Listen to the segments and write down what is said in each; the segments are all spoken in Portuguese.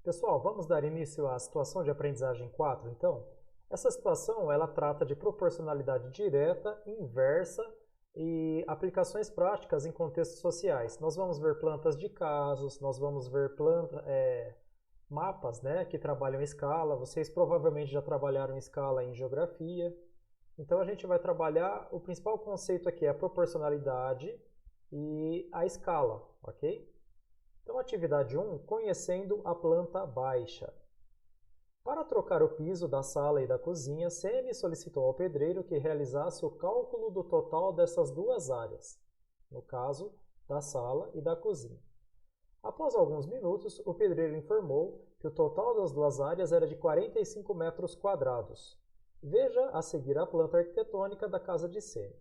Pessoal, vamos dar início à situação de aprendizagem 4, então? Essa situação, ela trata de proporcionalidade direta, inversa e aplicações práticas em contextos sociais. Nós vamos ver plantas de casos, nós vamos ver mapas, né, que trabalham em escala. Vocês provavelmente já trabalharam em escala em geografia. Então a gente vai trabalhar, o principal conceito aqui é a proporcionalidade e a escala, ok? Então, atividade 1, conhecendo a planta baixa. Para trocar o piso da sala e da cozinha, Sene solicitou ao pedreiro que realizasse o cálculo do total dessas duas áreas, no caso, da sala e da cozinha. Após alguns minutos, o pedreiro informou que o total das duas áreas era de 45 metros quadrados. Veja a seguir a planta arquitetônica da casa de Sene.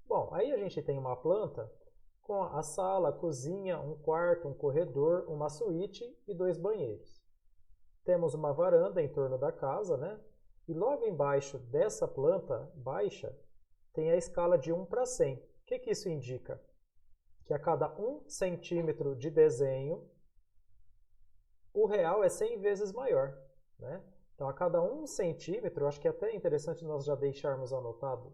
Bom, aí a gente tem uma planta com a sala, a cozinha, um quarto, um corredor, uma suíte e 2 banheiros. Temos uma varanda em torno da casa, né? E logo embaixo dessa planta baixa tem a escala de 1 para 100. O que isso indica? Que a cada 1 centímetro de desenho, o real é 100 vezes maior, né? Então, a cada 1 centímetro, eu acho que é até interessante nós já deixarmos anotado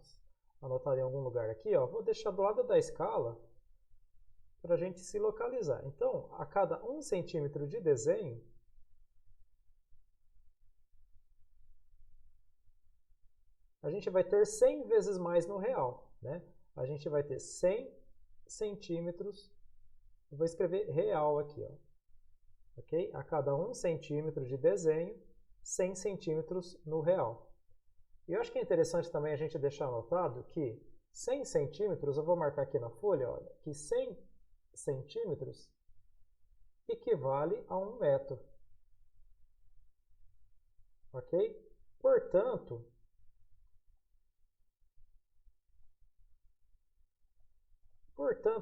em algum lugar aqui, ó. Vou deixar do lado da escala para a gente se localizar. Então, a cada 1 centímetro de desenho, a gente vai ter 100 vezes mais no real, né? A gente vai ter 100 centímetros, eu vou escrever real aqui, ó. Ok? A cada 1 centímetro de desenho, 100 centímetros no real. E eu acho que é interessante também a gente deixar anotado que 100 centímetros, eu vou marcar aqui na folha, olha, que 100 centímetros equivale a 1 metro. Ok? Portanto,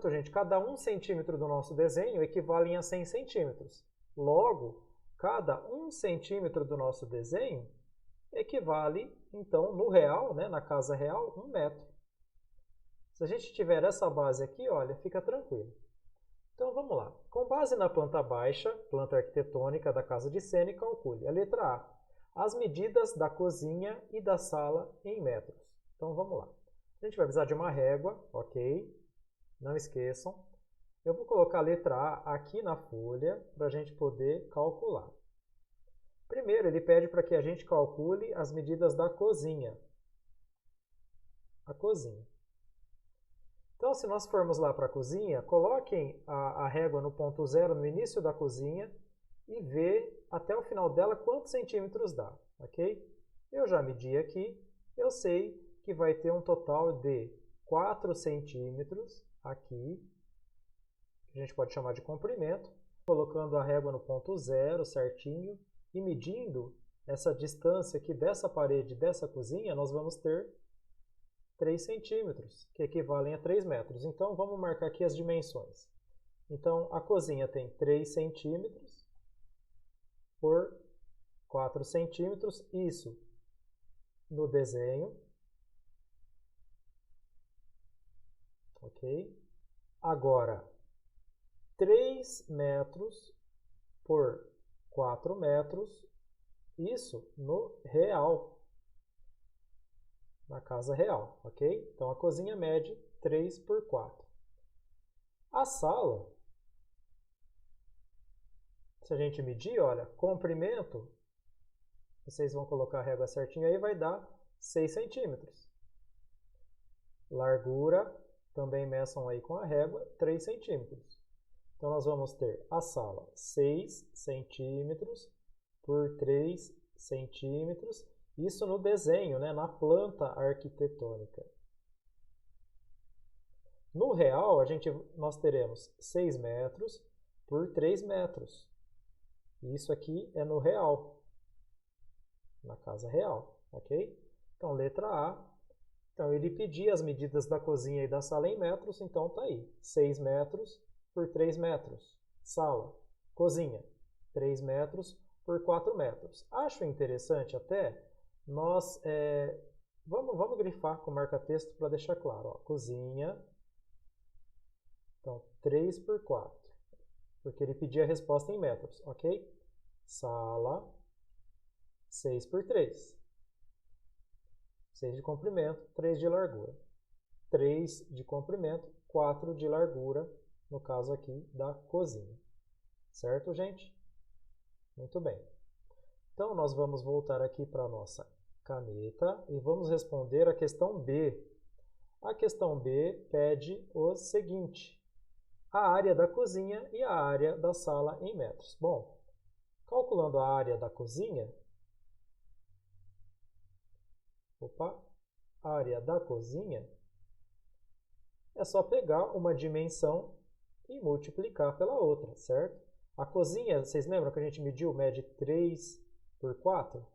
gente, cada 1 centímetro do nosso desenho equivale a 100 centímetros. Logo, cada 1 centímetro do nosso desenho equivale, então, no real, né, na casa real, 1 metro. Se a gente tiver essa base aqui, olha, fica tranquilo. Então, vamos lá. Com base na planta baixa, planta arquitetônica da casa de Sene, calcule. A letra A. As medidas da cozinha e da sala em metros. Então, vamos lá. A gente vai precisar de uma régua, ok? Não esqueçam. Eu vou colocar a letra A aqui na folha para a gente poder calcular. Primeiro, ele pede para que a gente calcule as medidas da cozinha. A cozinha. Então, se nós formos lá para a cozinha, coloquem a régua no ponto zero no início da cozinha e vê até o final dela quantos centímetros dá, ok? Eu já medi aqui, eu sei que vai ter um total de 4 centímetros aqui, que a gente pode chamar de comprimento, colocando a régua no ponto zero certinho e medindo essa distância aqui dessa parede dessa cozinha, nós vamos ter 3 centímetros, que equivalem a 3 metros. Então, vamos marcar aqui as dimensões. Então, a cozinha tem 3 centímetros por 4 centímetros, isso no desenho. Ok? Agora, 3 metros por 4 metros, isso no real, na casa real, ok? Então, a cozinha mede 3 por 4. A sala, se a gente medir, olha, comprimento, vocês vão colocar a régua certinho aí, vai dar 6 centímetros. Largura, também meçam aí com a régua, 3 centímetros. Então, nós vamos ter a sala 6 centímetros por 3 centímetros, isso no desenho, né, na planta arquitetônica. No real, nós teremos 6 metros por 3 metros. Isso aqui é no real, na casa real, ok? Então, letra A. Então, ele pedia as medidas da cozinha e da sala em metros, então tá aí. 6 metros por 3 metros. Sala, cozinha, 3 metros por 4 metros. Acho interessante até nós... vamos grifar com marca-texto para deixar claro. Ó, cozinha, então 3 por 4, porque ele pedia a resposta em metros, ok? Sala, 6 por 3. 6 de comprimento, 3 de largura. 3 de comprimento, 4 de largura, no caso aqui da cozinha. Certo, gente? Muito bem. Então, nós vamos voltar aqui para a nossa caneta e vamos responder a questão B. A questão B pede o seguinte: a área da cozinha e a área da sala em metros. Bom, calculando a área da cozinha, área da cozinha, é só pegar uma dimensão e multiplicar pela outra, certo? A cozinha, vocês lembram que a gente mediu, mede 3 por 4?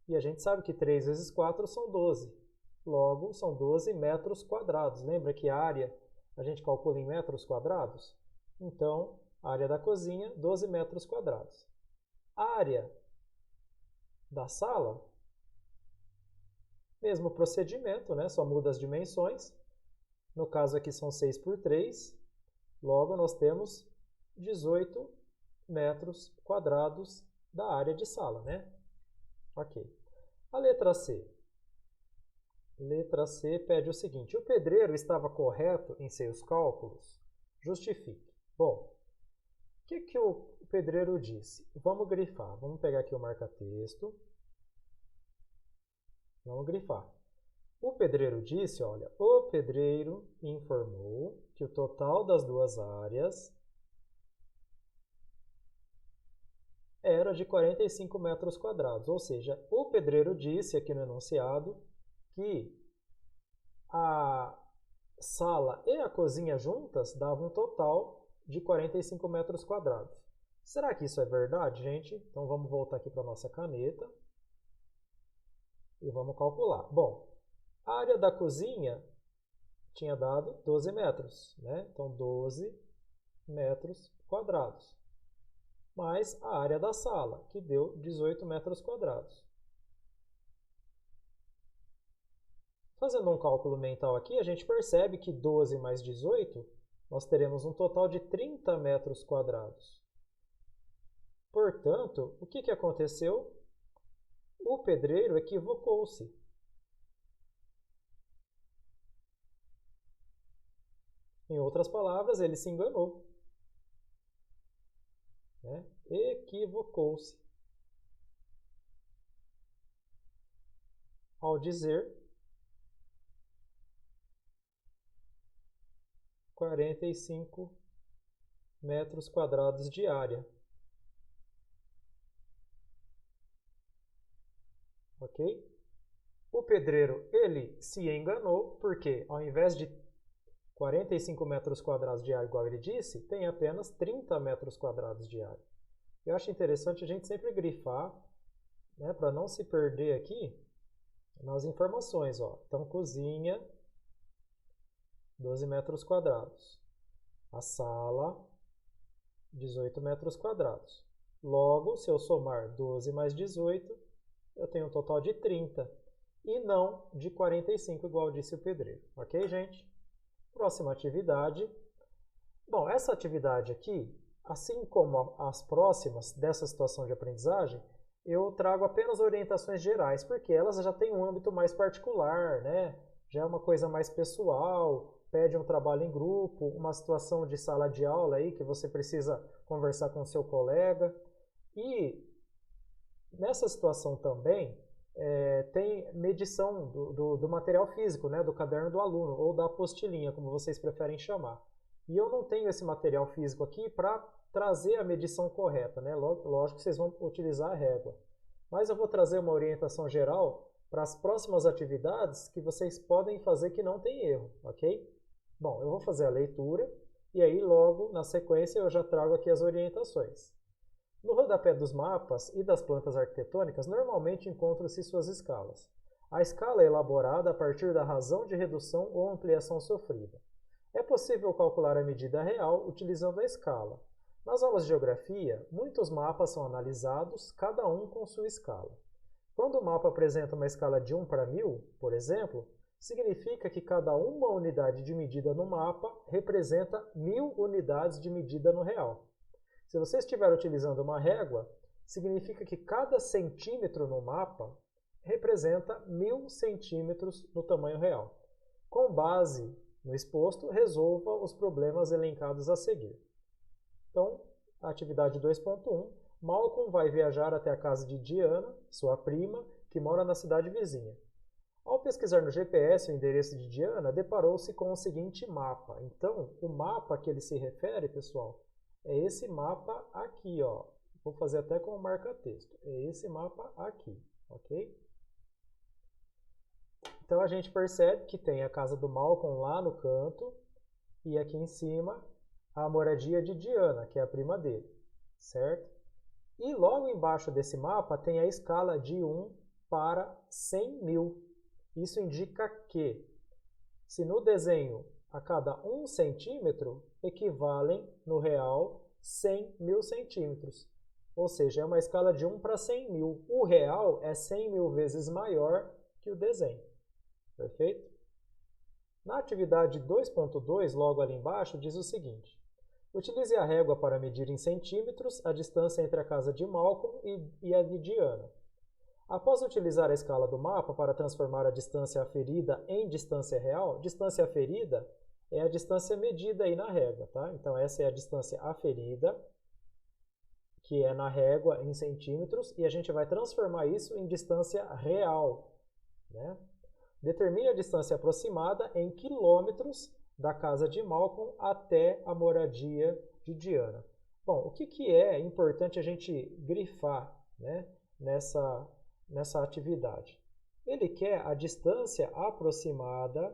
E a gente sabe que 3 vezes 4 são 12. Logo, são 12 metros quadrados. Lembra que a área a gente calcula em metros quadrados? Então, a área da cozinha, 12 metros quadrados. A área da sala, mesmo procedimento, né? Só muda as dimensões. No caso aqui são 6 por 3. Logo, nós temos 18 metros quadrados da área de sala, né? Ok. A letra C. Letra C pede o seguinte: o pedreiro estava correto em seus cálculos? Justifique. Bom, o que o pedreiro disse? Vamos grifar. Vamos pegar aqui o marca-texto. Vamos grifar. O pedreiro disse, olha, o pedreiro informou que o total das duas áreas era de 45 metros quadrados. Ou seja, o pedreiro disse aqui no enunciado que a sala e a cozinha juntas davam um total de 45 metros quadrados. Será que isso é verdade, gente? Então vamos voltar aqui para a nossa caneta e vamos calcular. Bom, a área da cozinha tinha dado 12 metros, né? Então 12 metros quadrados. Mais a área da sala, que deu 18 metros quadrados. Fazendo um cálculo mental aqui, a gente percebe que 12 mais 18, nós teremos um total de 30 metros quadrados. Portanto, o que aconteceu? O pedreiro equivocou-se. Em outras palavras, ele se enganou. Né? Equivocou-se. Ao dizer 45 metros quadrados de área. Ok? O pedreiro, ele se enganou, porque ao invés de 45 metros quadrados de área, igual ele disse, tem apenas 30 metros quadrados de área. Eu acho interessante a gente sempre grifar, né, para não se perder aqui nas informações. Ó. Então, cozinha, 12 metros quadrados. A sala, 18 metros quadrados. Logo, se eu somar 12 mais 18, eu tenho um total de 30 e não de 45, igual disse o pedreiro. Ok, gente? Próxima atividade. Bom, essa atividade aqui, assim como as próximas dessa situação de aprendizagem, eu trago apenas orientações gerais, porque elas já têm um âmbito mais particular, né? Já é uma coisa mais pessoal, pede um trabalho em grupo, uma situação de sala de aula aí que você precisa conversar com o seu colega. E nessa situação também tem medição do material físico, né, do caderno do aluno, ou da apostilinha, como vocês preferem chamar. E eu não tenho esse material físico aqui para trazer a medição correta, né? Lógico que vocês vão utilizar a régua. Mas eu vou trazer uma orientação geral para as próximas atividades que vocês podem fazer que não tem erro, ok? Bom, eu vou fazer a leitura e aí logo na sequência eu já trago aqui as orientações. No rodapé dos mapas e das plantas arquitetônicas, normalmente encontram-se suas escalas. A escala é elaborada a partir da razão de redução ou ampliação sofrida. É possível calcular a medida real utilizando a escala. Nas aulas de geografia, muitos mapas são analisados, cada um com sua escala. Quando o mapa apresenta uma escala de 1 para 1000, por exemplo, significa que cada uma unidade de medida no mapa representa 1000 unidades de medida no real. Se você estiver utilizando uma régua, significa que cada centímetro no mapa representa 1000 centímetros no tamanho real. Com base no exposto, resolva os problemas elencados a seguir. Então, a atividade 2.1, Malcolm vai viajar até a casa de Diana, sua prima, que mora na cidade vizinha. Ao pesquisar no GPS o endereço de Diana, deparou-se com o seguinte mapa. Então, o mapa que ele se refere, pessoal, é esse mapa aqui, ó. Vou fazer até com o marca-texto. É esse mapa aqui, ok? Então, a gente percebe que tem a casa do Malcolm lá no canto e aqui em cima a moradia de Diana, que é a prima dele, certo? E logo embaixo desse mapa tem a escala de 1 para 100 mil. Isso indica que, se no desenho a cada 1 centímetro equivalem, no real, 100 mil centímetros. Ou seja, é uma escala de 1 para 100 mil. O real é 100 mil vezes maior que o desenho. Perfeito? Na atividade 2.2, logo ali embaixo, diz o seguinte. Utilize a régua para medir em centímetros a distância entre a casa de Malcolm e a de Diana. Após utilizar a escala do mapa para transformar a distância aferida em distância real, distância aferida é a distância medida aí na régua, tá? Então, essa é a distância aferida, que é na régua em centímetros, e a gente vai transformar isso em distância real, né? Determine a distância aproximada em quilômetros da casa de Malcolm até a moradia de Diana. Bom, o que é importante a gente grifar, né, nessa atividade? Ele quer a distância aproximada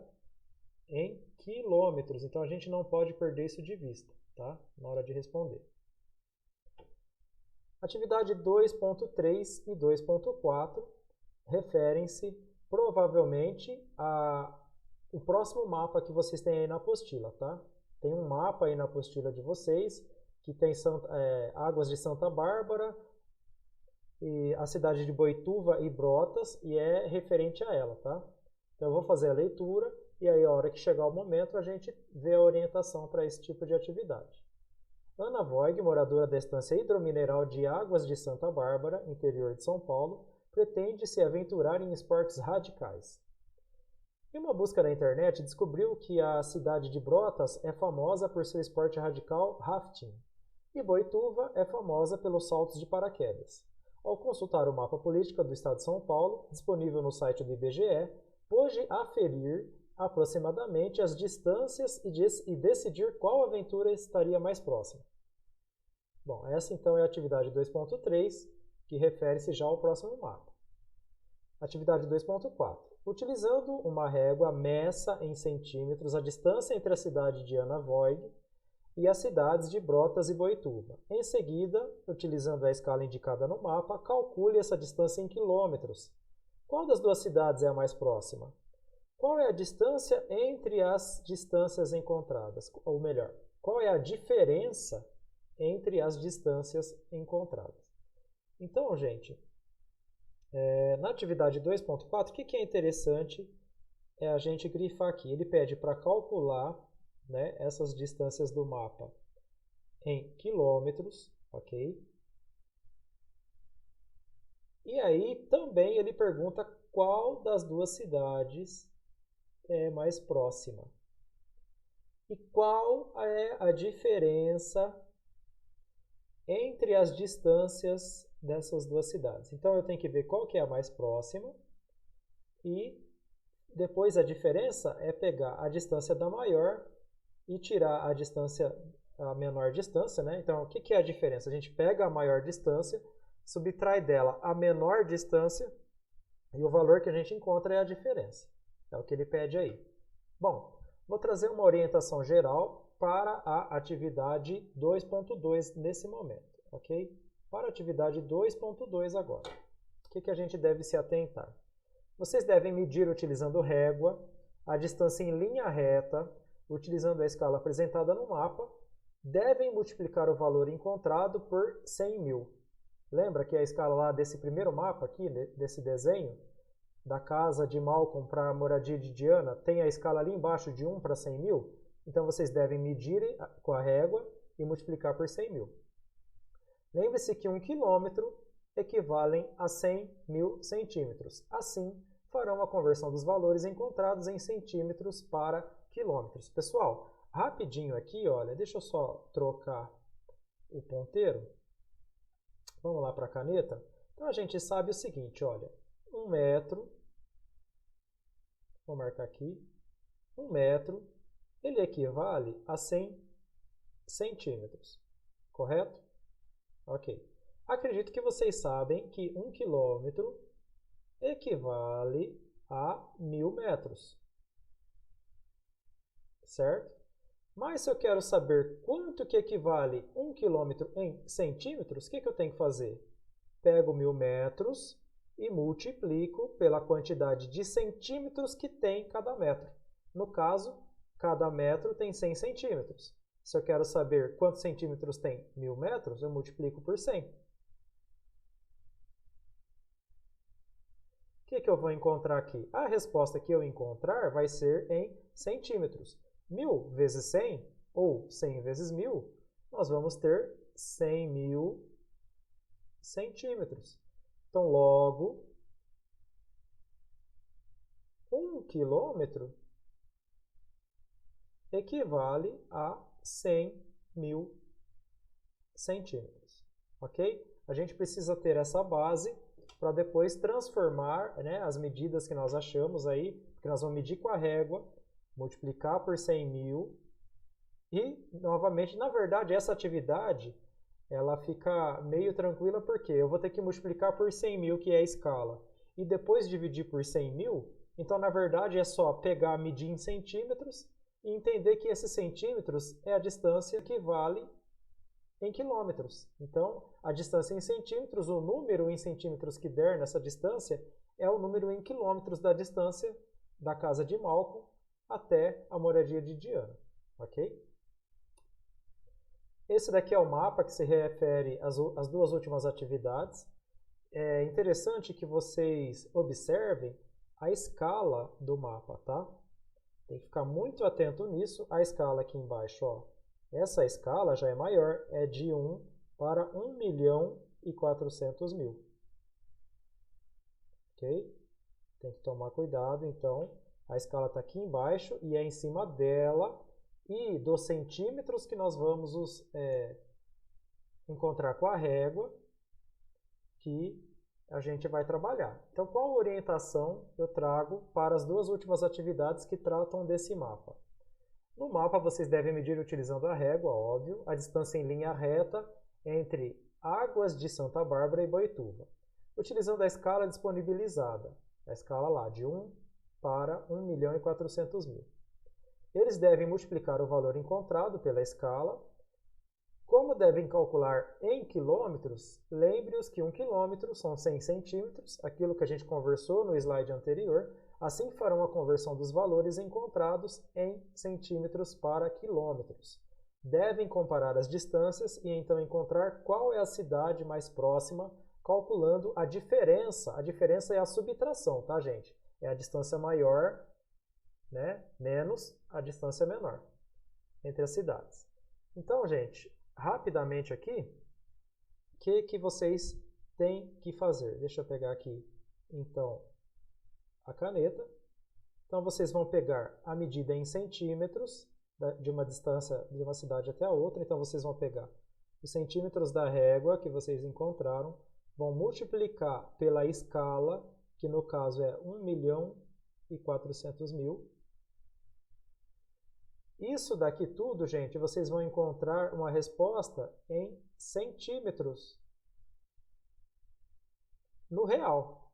em quilômetros, então a gente não pode perder isso de vista, tá? Na hora de responder. Atividade 2.3 e 2.4 referem-se provavelmente o próximo mapa que vocês têm aí na apostila, tá? Tem um mapa aí na apostila de vocês que tem Águas de Santa Bárbara, e a cidade de Boituva e Brotas, e é referente a ela, tá? Então eu vou fazer a leitura e aí a hora que chegar o momento a gente vê a orientação para esse tipo de atividade. Ana Voig, moradora da estância hidromineral de Águas de Santa Bárbara, interior de São Paulo, pretende se aventurar em esportes radicais. Em uma busca na internet, descobriu que a cidade de Brotas é famosa por seu esporte radical rafting e Boituva é famosa pelos saltos de paraquedas. Ao consultar o mapa político do estado de São Paulo, disponível no site do IBGE, pôde aferir aproximadamente as distâncias e decidir qual aventura estaria mais próxima. Bom, essa então é a atividade 2.3, que refere-se já ao próximo mapa. Atividade 2.4. Utilizando uma régua, meça em centímetros a distância entre a cidade de Ana Voig e as cidades de Brotas e Boituva. Em seguida, utilizando a escala indicada no mapa, calcule essa distância em quilômetros. Qual das duas cidades é a mais próxima? Qual é a distância entre as distâncias encontradas? Ou melhor, qual é a diferença entre as distâncias encontradas? Então, gente, na atividade 2.4, o que é interessante é a gente grifar aqui. Ele pede para calcular, né, essas distâncias do mapa em quilômetros, ok? E aí também ele pergunta qual das duas cidades é mais próxima. E qual é a diferença entre as distâncias dessas duas cidades. Então eu tenho que ver qual que é a mais próxima e depois a diferença é pegar a distância da maior e tirar a menor distância, né? Então o que é a diferença? A gente pega a maior distância, subtrai dela a menor distância e o valor que a gente encontra é a diferença. É o que ele pede aí. Bom, vou trazer uma orientação geral para a atividade 2.2 nesse momento, ok? Para a atividade 2.2 agora. O que a gente deve se atentar? Vocês devem medir utilizando régua a distância em linha reta, utilizando a escala apresentada no mapa, devem multiplicar o valor encontrado por 100 mil. Lembra que a escala lá desse primeiro mapa aqui, desse desenho, da casa de Malcolm para a moradia de Diana, tem a escala ali embaixo de 1 para 100 mil? Então vocês devem medir com a régua e multiplicar por 100 mil. Lembre-se que 1 quilômetro equivalem a 100 mil centímetros. Assim, farão a conversão dos valores encontrados em centímetros para quilômetros. Pessoal, rapidinho aqui, olha, deixa eu só trocar o ponteiro. Vamos lá para a caneta. Então, a gente sabe o seguinte, olha, 1 metro, vou marcar aqui, 1 metro, ele equivale a 100 centímetros, correto? Ok. Acredito que vocês sabem que 1 quilômetro equivale a 1000 metros, certo? Mas se eu quero saber quanto que equivale 1 quilômetro em centímetros, o que eu tenho que fazer? Pego 1000 metros e multiplico pela quantidade de centímetros que tem cada metro. No caso, cada metro tem 100 centímetros. Se eu quero saber quantos centímetros tem 1000 metros, eu multiplico por 100. O que eu vou encontrar aqui? A resposta que eu encontrar vai ser em centímetros. 1000 vezes 100, ou 100 vezes 1000, nós vamos ter 100 mil centímetros. Então, logo, 1 quilômetro equivale a 100 mil centímetros. Ok? A gente precisa ter essa base para depois transformar, né, as medidas que nós achamos aí, porque nós vamos medir com a régua, multiplicar por 100 mil e, novamente, na verdade, essa atividade ela fica meio tranquila porque eu vou ter que multiplicar por 100 mil, que é a escala, e depois dividir por 100 mil, então, na verdade, é só pegar, medir em centímetros e entender que esses centímetros é a distância que vale em quilômetros. Então, a distância em centímetros, o número em centímetros que der nessa distância é o número em quilômetros da distância da casa de Malcolm até a moradia de Diana, ok? Esse daqui é o mapa que se refere às duas últimas atividades. É interessante que vocês observem a escala do mapa, tá? Tem que ficar muito atento nisso. A escala aqui embaixo, ó, essa escala já é maior, é de 1 para 1.400.000. Ok? Tem que tomar cuidado, então, a escala está aqui embaixo e é em cima dela e dos centímetros que nós vamos encontrar com a régua que a gente vai trabalhar. Então, qual orientação eu trago para as duas últimas atividades que tratam desse mapa? No mapa, vocês devem medir utilizando a régua, óbvio, a distância em linha reta entre Águas de Santa Bárbara e Boituva, utilizando a escala disponibilizada, a escala lá de 1 para 1.400.000. Eles devem multiplicar o valor encontrado pela escala. Como devem calcular em quilômetros, lembre-os que 1 quilômetro são 100 centímetros, aquilo que a gente conversou no slide anterior. Assim farão a conversão dos valores encontrados em centímetros para quilômetros. Devem comparar as distâncias e então encontrar qual é a cidade mais próxima, calculando a diferença. A diferença é a subtração, tá, gente? É a distância maior, né, menos a distância menor entre as cidades. Então, gente, rapidamente aqui, o que vocês têm que fazer? Deixa eu pegar aqui, então, a caneta. Então, vocês vão pegar a medida em centímetros de uma distância de uma cidade até a outra. Então, vocês vão pegar os centímetros da régua que vocês encontraram, vão multiplicar pela escala, que no caso é 1.400.000. Isso daqui tudo, gente, vocês vão encontrar uma resposta em centímetros no real.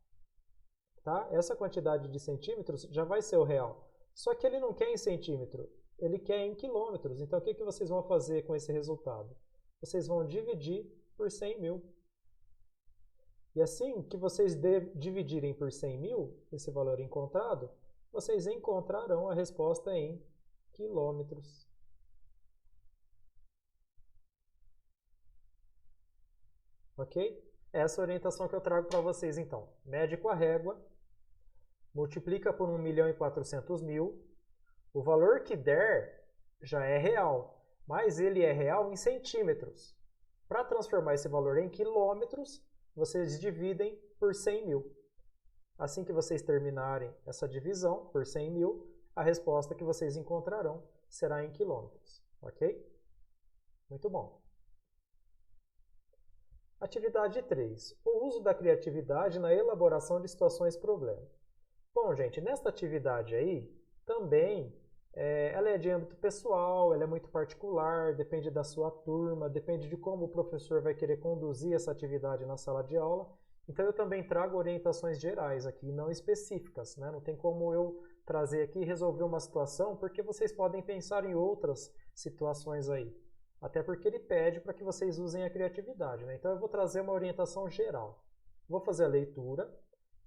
Tá? Essa quantidade de centímetros já vai ser o real. Só que ele não quer em centímetro, ele quer em quilômetros. Então, o que vocês vão fazer com esse resultado? Vocês vão dividir por 100 mil. E assim que vocês dividirem por 100 mil, esse valor encontrado, vocês encontrarão a resposta em quilômetros. Ok? Essa é a orientação que eu trago para vocês, então. Mede com a régua, multiplica por 1.400.000. O valor que der já é real, mas ele é real em centímetros. Para transformar esse valor em quilômetros, vocês dividem por 100 mil. Assim que vocês terminarem essa divisão por 100 mil, a resposta que vocês encontrarão será em quilômetros. Ok? Muito bom. Atividade 3. O uso da criatividade na elaboração de situações problema. Bom, gente, nesta atividade aí, também, ela é de âmbito pessoal, ela é muito particular, depende da sua turma, depende de como o professor vai querer conduzir essa atividade na sala de aula. Então, eu também trago orientações gerais aqui, não específicas, né? Não tem como eu trazer aqui e resolver uma situação, porque vocês podem pensar em outras situações aí. Até porque ele pede para que vocês usem a criatividade, né? Então, eu vou trazer uma orientação geral. Vou fazer a leitura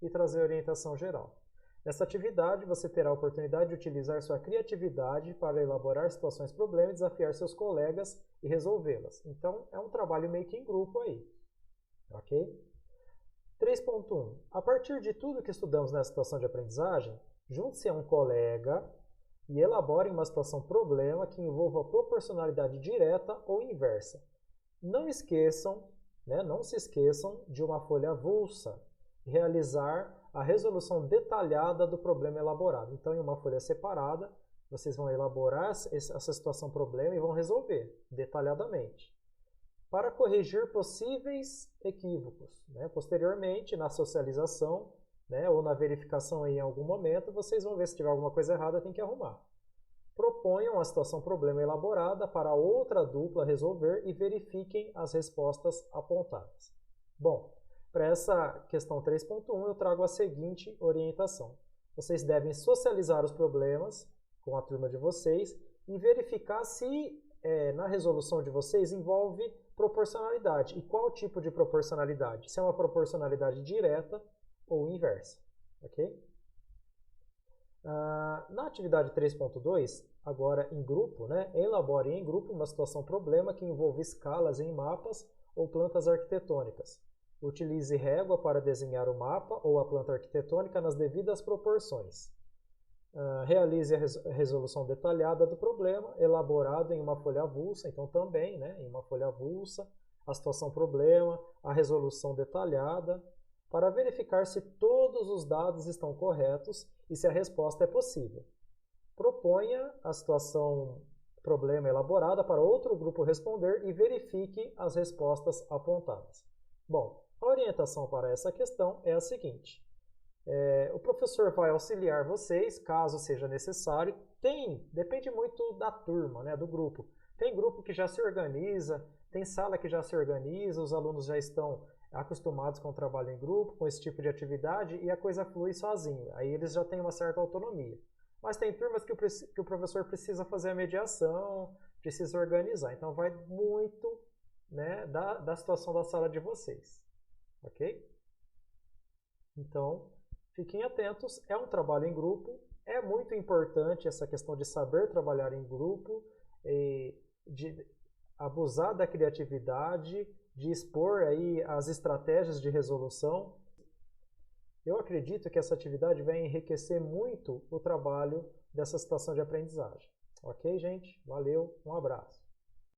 e trazer a orientação geral. Nessa atividade, você terá a oportunidade de utilizar sua criatividade para elaborar situações problema e desafiar seus colegas e resolvê-las. Então, é um trabalho meio que em grupo aí. Ok? 3.1. A partir de tudo que estudamos nessa situação de aprendizagem, junte-se a um colega e elaborem uma situação problema que envolva proporcionalidade direta ou inversa. Não esqueçam, não se esqueçam de uma folha avulsa, realizar a resolução detalhada do problema elaborado. Então, em uma folha separada, vocês vão elaborar essa situação problema e vão resolver detalhadamente. Para corrigir possíveis equívocos. Posteriormente, na socialização, ou na verificação em algum momento, vocês vão ver se tiver alguma coisa errada, tem que arrumar. Proponham a situação problema elaborada para outra dupla resolver e verifiquem as respostas apontadas. Bom, para essa questão 3.1 eu trago a seguinte orientação. Vocês devem socializar os problemas com a turma de vocês e verificar se na resolução de vocês envolve proporcionalidade. E qual tipo de proporcionalidade? Se é uma proporcionalidade direta ou inversa. Ok? Na atividade 3.2, agora em grupo, elabore em grupo uma situação problema que envolve escalas em mapas ou plantas arquitetônicas. Utilize régua para desenhar o mapa ou a planta arquitetônica nas devidas proporções. Realize a resolução detalhada do problema, elaborado em uma folha avulsa, então também em uma folha avulsa, a situação problema, a resolução detalhada, para verificar se todos os dados estão corretos e se a resposta é possível. Proponha a situação problema elaborada para outro grupo responder e verifique as respostas apontadas. Bom, a orientação para essa questão é a seguinte. O professor vai auxiliar vocês, caso seja necessário. Depende muito da turma, do grupo. Tem grupo que já se organiza, tem sala que já se organiza, os alunos já estão acostumados com o trabalho em grupo, com esse tipo de atividade, e a coisa flui sozinho. Aí eles já têm uma certa autonomia. Mas tem turmas que o professor precisa fazer a mediação, precisa organizar. Então vai muito da situação da sala de vocês. Ok? Então, fiquem atentos, é um trabalho em grupo, é muito importante essa questão de saber trabalhar em grupo, de abusar da criatividade, de expor aí as estratégias de resolução. Eu acredito que essa atividade vai enriquecer muito o trabalho dessa situação de aprendizagem. Ok, gente? Valeu, um abraço.